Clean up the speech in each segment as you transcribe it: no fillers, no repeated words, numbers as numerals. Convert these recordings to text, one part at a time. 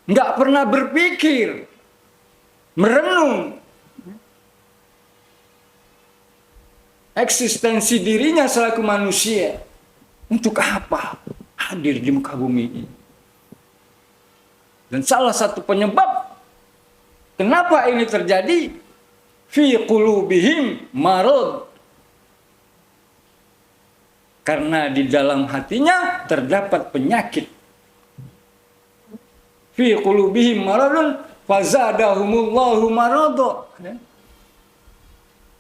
nggak pernah berpikir, merenung eksistensi dirinya selaku manusia. Untuk apa hadir di muka bumi ini? Dan salah satu penyebab kenapa ini terjadi, fi qulubihim marad. Karena di dalam hatinya terdapat penyakit. Fi qulubihim maradun fazadahumullahu marada.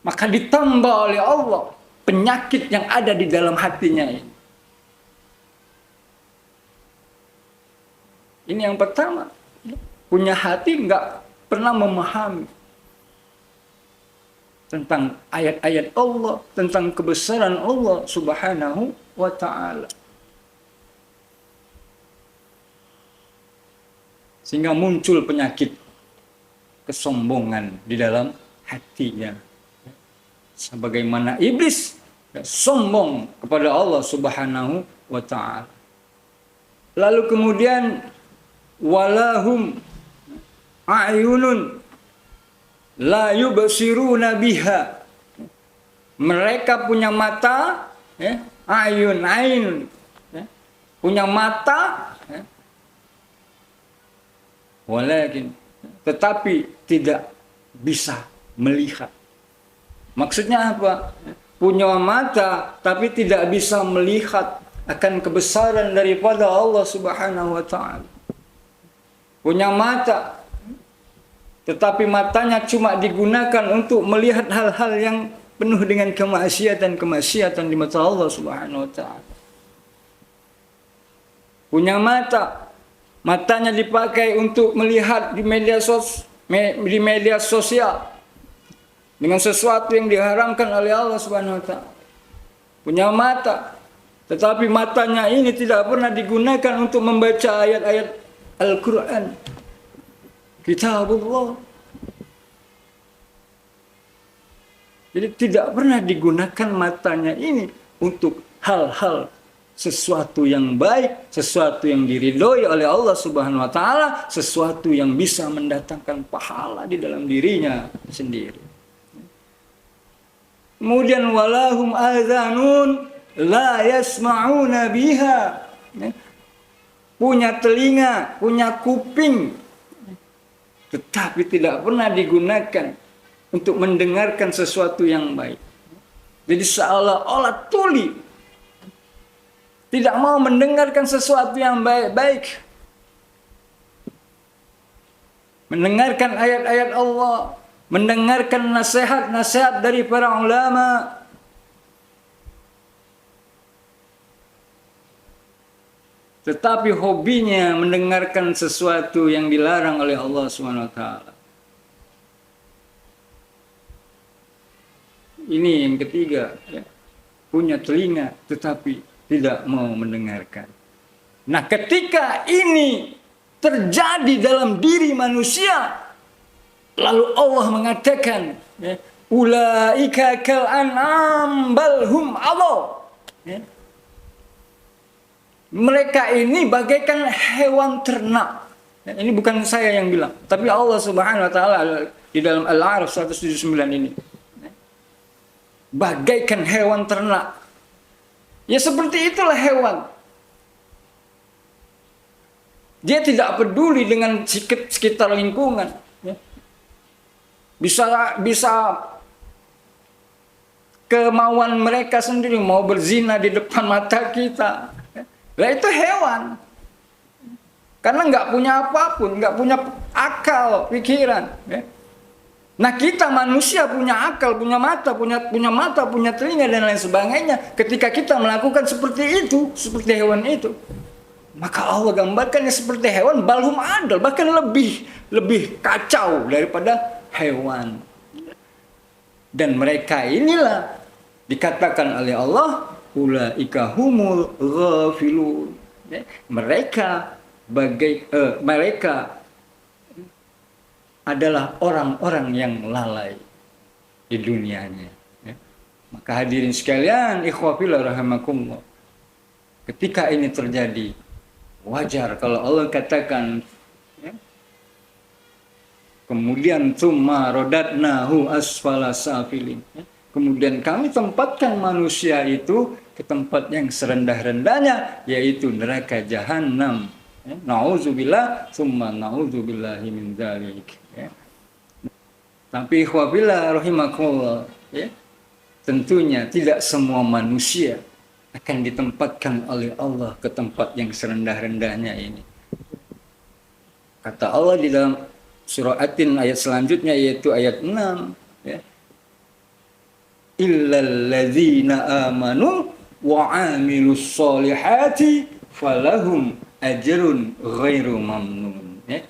Maka ditambah oleh Allah penyakit yang ada di dalam hatinya ini. Ini yang pertama, punya hati nggak pernah memahami tentang ayat-ayat Allah, tentang kebesaran Allah Subhanahu wa ta'ala. Sehingga muncul penyakit kesombongan di dalam hatinya. Sebagaimana iblis sombong kepada Allah Subhanahu wa ta'ala. Lalu kemudian walahum a'yunun la yubsiruna biha. Mereka punya mata, ayun, punya mata, walakin, tetapi tidak bisa melihat. Maksudnya apa? Punya mata tapi tidak bisa melihat akan kebesaran daripada Allah Subhanahu wa ta'ala. Punya mata tetapi matanya cuma digunakan untuk melihat hal-hal yang penuh dengan kemaksiatan di mata Allah Subhanahu wa ta'ala. Punya mata, matanya dipakai untuk melihat di media sosial dengan sesuatu yang diharamkan oleh Allah Subhanahu wa ta'ala. Punya mata, tetapi matanya ini tidak pernah digunakan untuk membaca ayat-ayat Al-Quran, Kitabullah. Jadi tidak pernah digunakan matanya ini untuk hal-hal sesuatu yang baik, sesuatu yang diridhoi oleh Allah Subhanahu wa ta'ala, sesuatu yang bisa mendatangkan pahala di dalam dirinya sendiri. Kemudian walahum adhanun la yasma'una biha. Punya telinga, punya kuping, tetapi tidak pernah digunakan untuk mendengarkan sesuatu yang baik. Jadi seolah-olah tuli, tidak mau mendengarkan sesuatu yang baik-baik. Mendengarkan ayat-ayat Allah, mendengarkan nasihat-nasihat dari para ulama. Tetapi hobinya mendengarkan sesuatu yang dilarang oleh Allah SWT. Ini yang ketiga, ya. Punya telinga tetapi tidak mau mendengarkan. Nah, ketika ini terjadi dalam diri manusia, lalu Allah mengatakan, ya, ulaika kal an'am bal hum adall. Ya. Mereka ini bagaikan hewan ternak. Ini bukan saya yang bilang, tapi Allah Subhanahu wa ta'ala di dalam Al-A'raf 179 ini. Bagaikan hewan ternak. Ya seperti itulah hewan. Dia tidak peduli dengan sekitar lingkungan. Bisa kemauan mereka sendiri, mau berzina di depan mata kita. Lah itu hewan. Karena nggak punya apapun, nggak punya akal, pikiran. Nah kita manusia punya akal, punya mata, punya telinga dan lain sebagainya. Ketika kita melakukan seperti itu, seperti hewan itu, maka Allah gambarkannya seperti hewan, balhum adal, bahkan lebih kacau daripada hewan. Dan mereka inilah dikatakan oleh Allah, ulaika humul ghafilun. Mereka adalah orang-orang yang lalai di dunianya. Maka hadirin sekalian, ikhwafillah rahimakumullah, ketika ini terjadi, wajar kalau Allah katakan ya. Kemudian tsumma radadnahu asfala safilin. Kemudian kami tempatkan manusia itu ke tempat yang serendah-rendahnya, yaitu neraka jahanam. Nauzubillah, tsumma nauzubillahi min dzalik. Tapi ikhwafillah rahimakumullah, ya, tentunya tidak semua manusia akan ditempatkan oleh Allah ke tempat yang serendah-rendahnya ini. Kata Allah di dalam surah At-Tin ayat selanjutnya, yaitu ayat 6, ya. Illal ladzina amanu wa 'amilus sholihati falahum ajrun ghairu mamnun. Ya.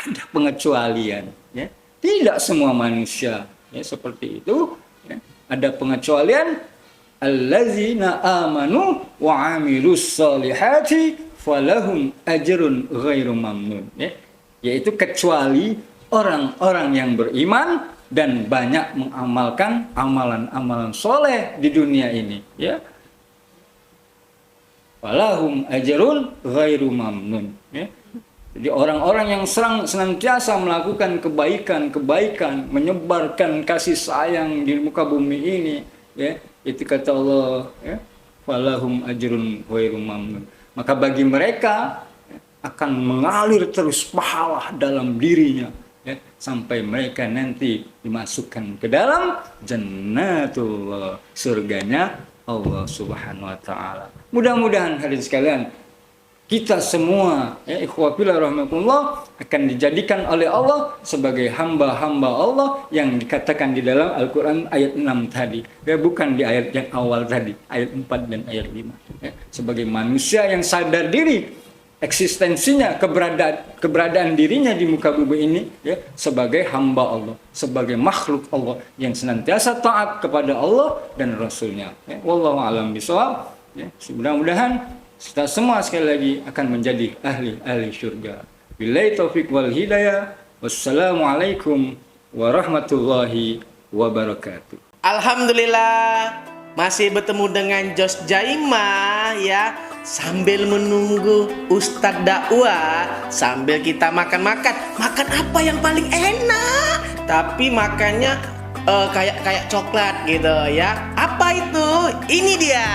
Ada pengecualian, ya. Tidak semua manusia, ya, seperti itu, ya. Ada pengecualian, allazina amanu wa 'amilus sholihati falahum ajrun ghairu mamnun, ya. Yaitu kecuali orang-orang yang beriman dan banyak mengamalkan amalan-amalan soleh di dunia ini, ya. Falahum ajrun ghairu mamnun, ya. Jadi orang-orang yang senantiasa melakukan kebaikan, menyebarkan kasih sayang di muka bumi ini, ya, itu kata Allah, ya, falahum ajrun ghairu mamnun. Maka bagi mereka akan mengalir terus pahala dalam dirinya, ya, sampai mereka nanti dimasukkan ke dalam jannatullah, surganya Allah Subhanahu wa taala. Mudah-mudahan hadirin sekalian, kita semua, ya, ikhwafillah rahimakumullah, akan dijadikan oleh Allah sebagai hamba-hamba Allah yang dikatakan di dalam Al-Quran ayat 6 tadi, ya, bukan di ayat yang awal tadi, ayat 4 dan ayat 5, ya. Sebagai manusia yang sadar diri eksistensinya, keberadaan dirinya di muka bumi ini, ya, sebagai hamba Allah, sebagai makhluk Allah yang senantiasa taat kepada Allah dan Rasulnya, ya. Wallahu a'lam bishawab, ya. Mudah-mudahan kita semua sekali lagi akan menjadi ahli syurga. Billahi taufiq wal hidayah. Wassalamualaikum warahmatullahi wabarakatuh. Alhamdulillah, masih bertemu dengan Jos Jaimah, ya. Sambil menunggu Ustadz dakwah, sambil kita makan-makan. Makan apa yang paling enak? Tapi makannya kayak coklat gitu, ya. Apa itu? Ini dia.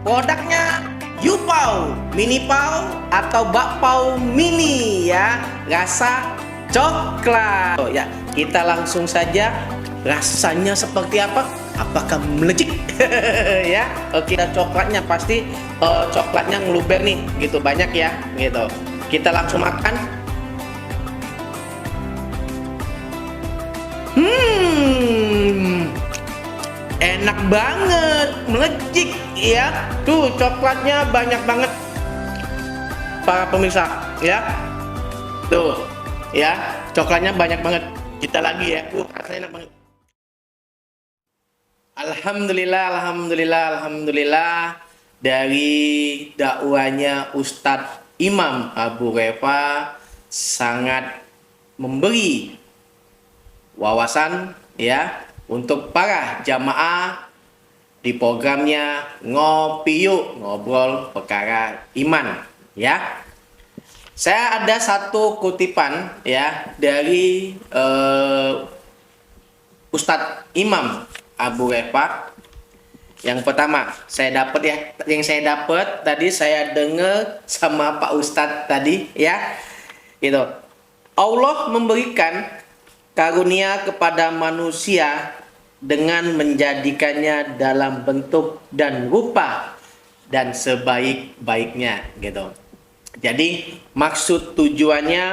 Produknya Yupau, Mini Pau atau Bakpao Mini, ya. Rasa coklat. Oh, ya, kita langsung saja. Rasanya seperti apa? Apakah melejit? Ya, oke. Coklatnya pasti coklatnya ngeluber nih, gitu banyak, ya, gitu. Kita langsung makan. Enak banget, melejit, ya. Tuh, coklatnya banyak banget, para pemirsa, ya. Tuh, ya, coklatnya banyak banget. Kita lagi, ya. Rasanya enak banget. Alhamdulillah, dari dakwanya Ustadz Imam Abu Refa sangat memberi wawasan, ya, untuk para jamaah di programnya Ngopi Yuk, ngobrol perkara iman, ya. Saya ada satu kutipan, ya, dari Ustadz Imam Abu Refa. Yang pertama saya dapat, ya, yang saya dapat tadi saya dengar sama Pak Ustadz tadi, ya, gitu. Allah memberikan karunia kepada manusia dengan menjadikannya dalam bentuk dan rupa dan sebaik-baiknya, gitu. Jadi maksud tujuannya,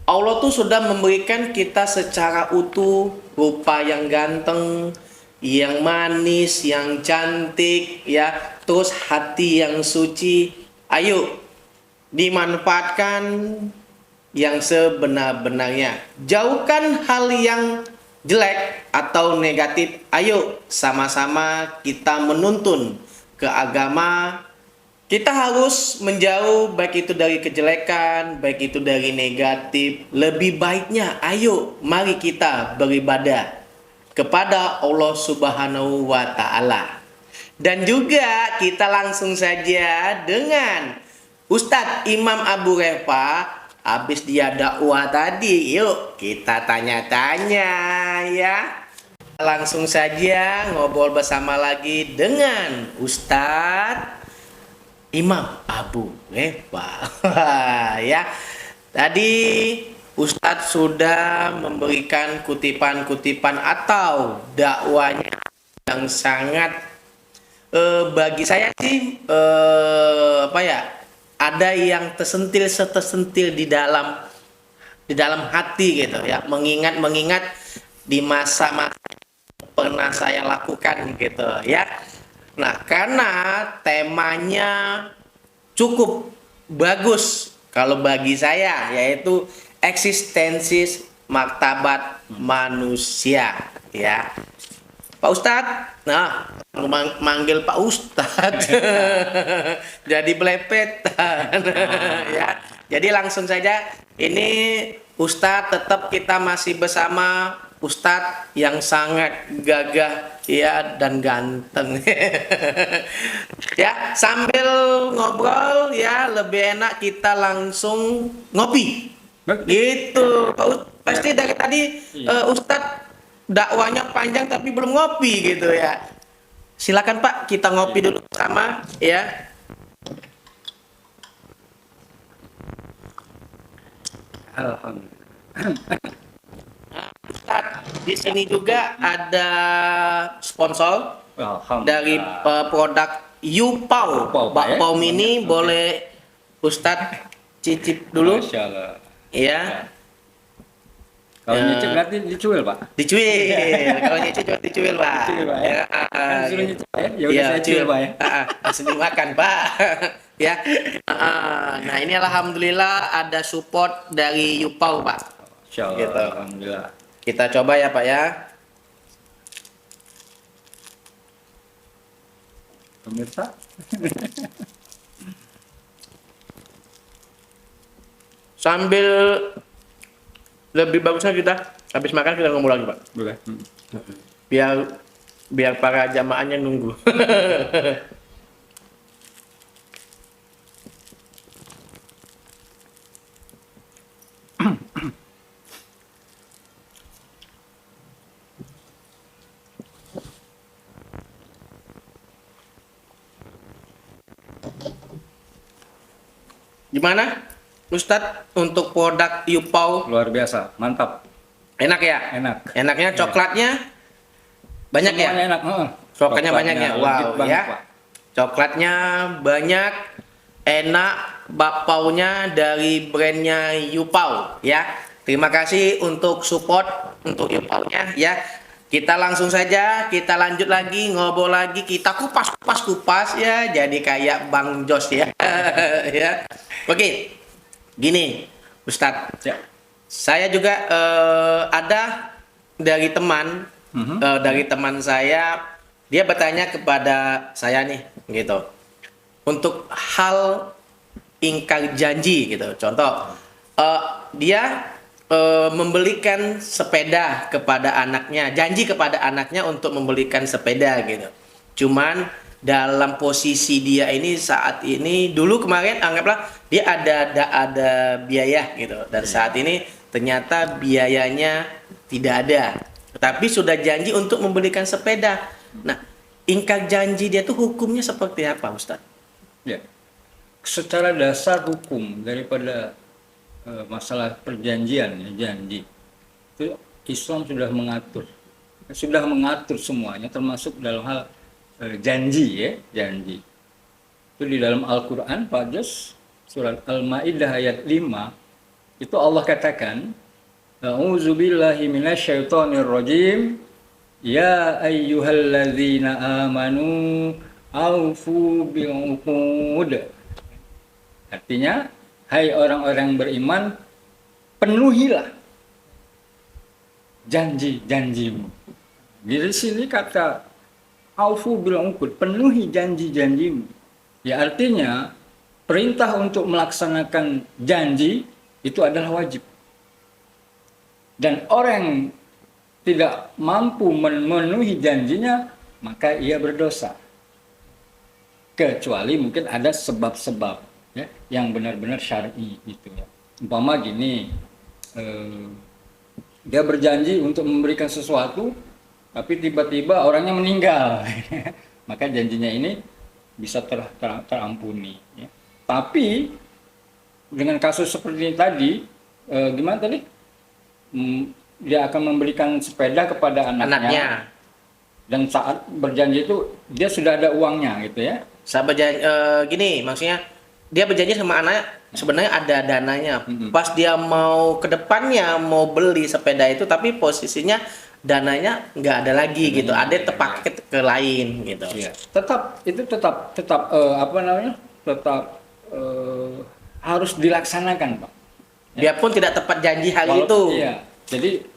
Allah tuh sudah memberikan kita secara utuh rupa yang ganteng, yang manis, yang cantik, ya, terus hati yang suci. Ayo dimanfaatkan yang sebenar-benarnya. Jauhkan hal yang jelek atau negatif. Ayo sama-sama kita menuntun ke agama. Kita harus menjauh baik itu dari kejelekan, baik itu dari negatif. Lebih baiknya, ayo mari kita beribadah kepada Allah Subhanahu wa Ta'ala. Dan juga kita langsung saja dengan Ustadz Imam Abu Refa habis dia dakwah tadi, yuk kita tanya-tanya ya. Langsung saja ngobrol bersama lagi dengan Ustadz Imam Abu Wah ya. Tadi Ustadz sudah memberikan kutipan-kutipan atau dakwanya yang sangat bagi saya sih apa ya? Ada yang tersentil di dalam hati gitu ya. Mengingat di masa-masa pernah saya lakukan gitu ya. Nah, karena temanya cukup bagus kalau bagi saya, yaitu eksistensi martabat manusia ya. Pak Ustadz, nah manggil Pak Ustadz jadi belepetan ya. Jadi langsung saja, ini Ustadz tetap kita masih bersama Ustadz yang sangat gagah ya dan ganteng ya. Sambil ngobrol ya, lebih enak kita langsung ngopi gitu. Pasti dari tadi Ustadz dakwanya panjang tapi belum ngopi gitu ya. Silakan Pak, kita ngopi dulu sama ya. Alhamdulillah. Ustadz, di sini juga ada sponsor dari Alhamdulillah. produk Yupau. Yupau, Pak, ya? Bakpao mini, Oke. boleh Ustadz cicip dulu Masya Allah. ya. Kalau Ya. nyicip nanti dicuil, Pak. Dicuil. Kalau nyicip cuma dicuil, Pak. Dicuil, Pak, ya. Kan disuruh nyicip, ya? Ya udah saya cuil, Pak, ya. Langsung dimakan, Pak. Ya. Nah, ini alhamdulillah ada support dari Yupau, Pak. Masya Allah. Gitu. Alhamdulillah. Kita coba ya, Pak ya. Pemirsa. Sambil lebih bagusnya kita habis makan kita ngomong lagi, Pak. Boleh. Biar para jamaahnya nunggu. Gimana Ustadz untuk produk Yupau? Luar biasa. Mantap. Enak ya? Enak. Enaknya coklatnya banyak ya? Semuanya enak. Coklatnya banyak ya? legit Wow banget, ya. Pak. Coklatnya banyak, enak, bakpaunya dari brandnya Yupau ya. Terima kasih untuk support untuk Yupaunya ya. Kita langsung saja, kita lanjut lagi, ngobrol lagi, kita kupas ya, jadi kayak Bang Jos ya. Ya. Oke, gini Ustadz, Ya. saya juga ada dari teman, dari teman saya, dia bertanya kepada saya nih, gitu, untuk hal ingkar janji gitu. Contoh, dia membelikan sepeda kepada anaknya, janji kepada anaknya untuk membelikan sepeda gitu. Cuman dalam posisi dia ini saat ini, dulu kemarin anggaplah dia ada biaya gitu, dan saat ini ternyata biayanya tidak ada, tapi sudah janji untuk membelikan sepeda. Nah, ingkar janji dia tuh hukumnya seperti apa, Ustadz? Ya. Secara dasar hukum daripada masalah perjanjian ya, janji itu Islam sudah mengatur semuanya, termasuk dalam hal janji ya, janji itu di dalam Al-Quran. Pak Jos, surat Al-Ma'idah ayat 5 itu Allah katakan, a'udzubillahi minasyaitonir rajim, ya ayyuhalladzina amanu aufu bil uqud. Artinya, hai orang-orang beriman, penuhilah janji-janjimu. Di sini kata aufu bil uqud, penuhi janji-janjimu. Ya artinya perintah untuk melaksanakan janji itu adalah wajib. Dan orang tidak mampu memenuhi janjinya, maka ia berdosa. Kecuali mungkin ada sebab-sebab ya, yang benar-benar syar'i gitu ya. Umpama gini, eh, dia berjanji untuk memberikan sesuatu, tapi tiba-tiba orangnya meninggal. Maka janjinya ini bisa terampuni. Ya. Tapi dengan kasus seperti ini tadi, gimana tadi? Dia akan memberikan sepeda kepada anaknya. Dan saat berjanji itu dia sudah ada uangnya gitu ya. Saat berjanji, gini maksudnya dia berjanji sama anaknya sebenarnya ada dananya. Pas dia mau ke depannya mau beli sepeda itu tapi posisinya dananya nggak ada lagi gitu. Ada terpakai ke lain gitu. Iya. Tetap apa namanya? Tetap harus dilaksanakan, Pak. Biarpun tidak tepat janji hari itu. Iya. Jadi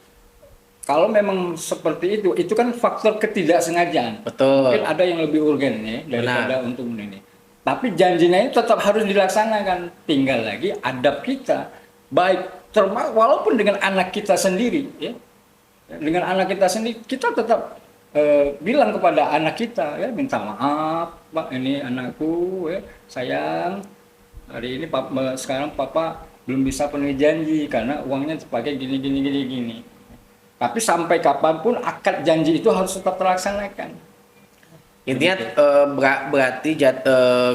kalau memang seperti itu kan faktor ketidaksengajaan. Betul. Mungkin ada yang lebih urgen ya daripada untuk ini. Tapi janjinya itu tetap harus dilaksanakan. Tinggal lagi adab kita, baik walaupun dengan anak kita sendiri, ya. Dengan anak kita sendiri, kita tetap bilang kepada anak kita, ya, minta maaf, Pak, ini anakku, ya, sayang, hari ini sekarang Papa belum bisa penuhi janji karena uangnya terpakai gini. Tapi sampai kapanpun akad janji itu harus tetap terlaksanakan. Intinya berarti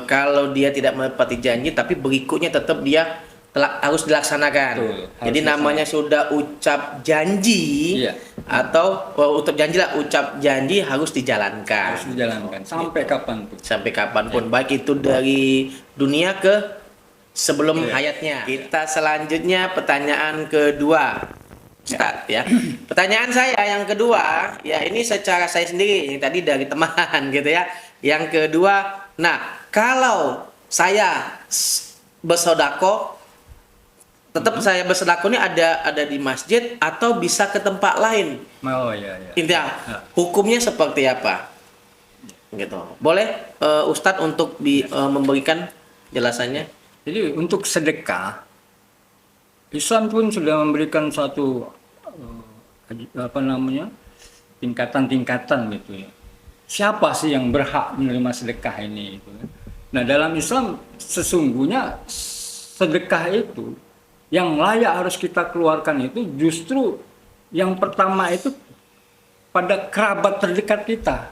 kalau dia tidak menepati janji, tapi berikutnya tetap dia harus dilaksanakan. Betul, jadi namanya sudah ucap janji, iya. Atau ucap janji lah, ucap janji harus dijalankan. Harus dijalankan sampai kapanpun. Sampai kapanpun, baik itu dari dunia ke sebelum hayatnya. Kita selanjutnya pertanyaan kedua. Ustaz ya. Pertanyaan saya yang kedua, ya ini secara saya sendiri, yang tadi dari teman gitu ya. Yang kedua, nah kalau saya bersodako, tetap saya bersodako ini ada di masjid atau bisa ke tempat lain. Oh iya. Intinya hukumnya seperti apa? Gitu. Boleh Ustadz untuk memberikan jelasannya? Jadi untuk sedekah, Islam pun sudah memberikan satu tingkatan-tingkatan gitu ya. Siapa sih yang berhak menerima sedekah ini? Gitu. Nah dalam Islam sesungguhnya sedekah itu yang layak harus kita keluarkan itu justru yang pertama itu pada kerabat terdekat kita,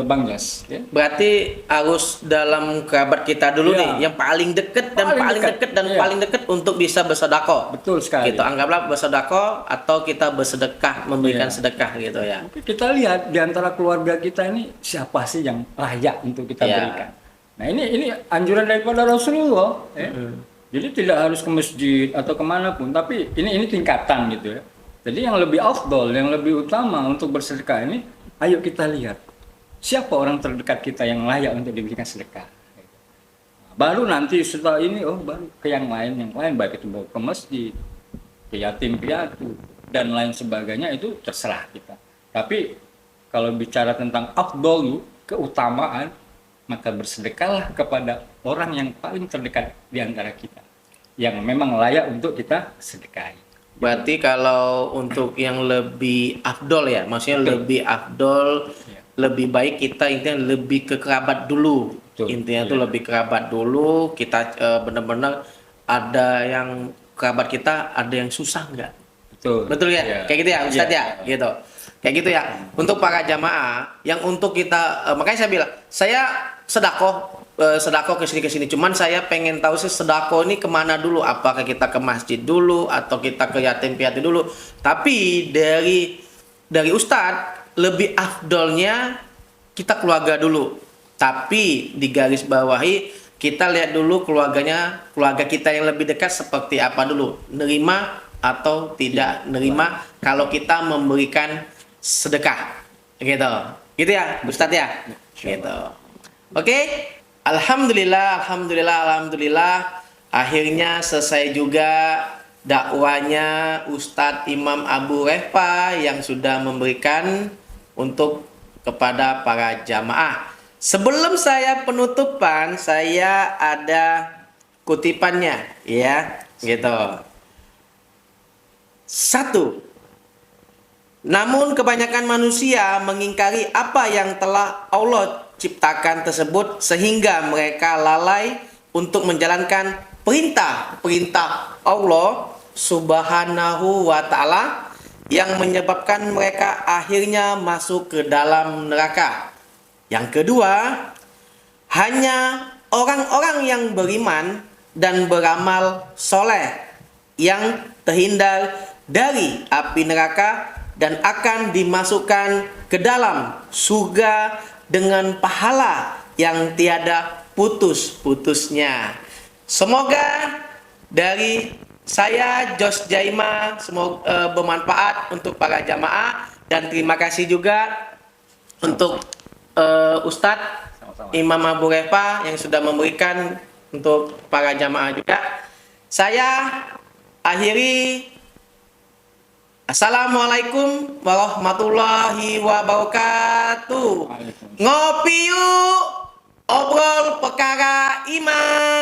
Bang Jas. Ya. Berarti harus dalam kerabat kita dulu nih, yang paling dekat dan paling dekat untuk bisa bersedekah. Betul sekali. Gitu, anggaplah bersedekah atau kita bersedekah memberikan sedekah gitu ya. Kita lihat di antara keluarga kita ini siapa sih yang layak untuk kita berikan. Nah ini anjuran daripada Rasulullah. Ya. Jadi tidak harus ke masjid atau kemanapun, tapi ini tingkatan gitu ya. Jadi yang lebih afdol, yang lebih utama untuk bersedekah ini, ayo kita lihat siapa orang terdekat kita yang layak untuk diberikan sedekah. Baru nanti setelah ini, baru ke yang lain, baik itu ke masjid, ke yatim piatu dan lain sebagainya itu terserah kita. Tapi kalau bicara tentang afdol, keutamaan, maka bersedekahlah kepada orang yang paling terdekat di antara kita, yang memang layak untuk kita sedekahi. Berarti kalau untuk yang lebih afdol ya, maksudnya lebih afdol, lebih baik kita intinya lebih ke kerabat dulu. Intinya tuh lebih kerabat dulu, kita benar-benar ada yang kerabat kita ada yang susah nggak? Betul ya? Kayak gitu ya Ustadz ya? Gitu. Kayak gitu ya. Untuk para jamaah yang untuk kita, makanya saya bilang, saya sedekah ke sini. Cuman saya pengen tahu sih sedekah ini kemana dulu? Apakah kita ke masjid dulu atau kita ke yatim piatu dulu? Tapi dari Ustadz lebih afdolnya kita keluarga dulu. Tapi di garis bawahi kita lihat dulu keluarga kita yang lebih dekat seperti apa dulu. Nerima atau tidak nerima kalau kita memberikan sedekah. Gitu ya Ustadz ya? Gitu. Oke. Alhamdulillah, akhirnya selesai juga dakwanya Ustadz Imam Abu Rehpa yang sudah memberikan untuk kepada para jamaah. Sebelum saya penutupan, saya ada kutipannya, ya, gitu. 1. Namun kebanyakan manusia mengingkari apa yang telah Allah ciptakan tersebut sehingga mereka lalai untuk menjalankan perintah Allah Subhanahu wa taala yang menyebabkan mereka akhirnya masuk ke dalam neraka. Yang kedua, hanya orang-orang yang beriman dan beramal soleh yang terhindar dari api neraka dan akan dimasukkan ke dalam surga dengan pahala yang tiada putus-putusnya. Semoga dari saya Jos Jaima semoga bermanfaat untuk para jamaah, dan terima kasih juga untuk Ustadz Sama-sama. Imam Abu Refa yang sudah memberikan untuk para jamaah juga. Saya akhiri. Assalamualaikum warahmatullahi wabarakatuh. Ngopi yuk, obrol perkara iman.